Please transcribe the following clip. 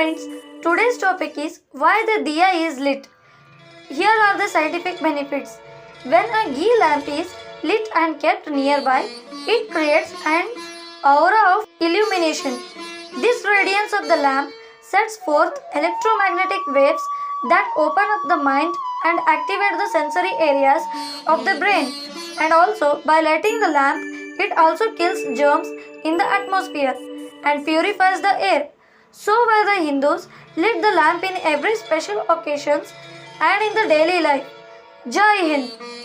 friends, today's topic is why the diya is lit. Here are the scientific benefits. When a ghee lamp is lit and kept nearby, it creates an aura of illumination. This radiance of the lamp sets forth electromagnetic waves that open up the mind and activate the sensory areas of the brain. And also, by lighting the lamp, it also kills germs in the atmosphere and purifies the air. So, while the Hindus lit the lamp in every special occasions and in the daily life. Jai Hind!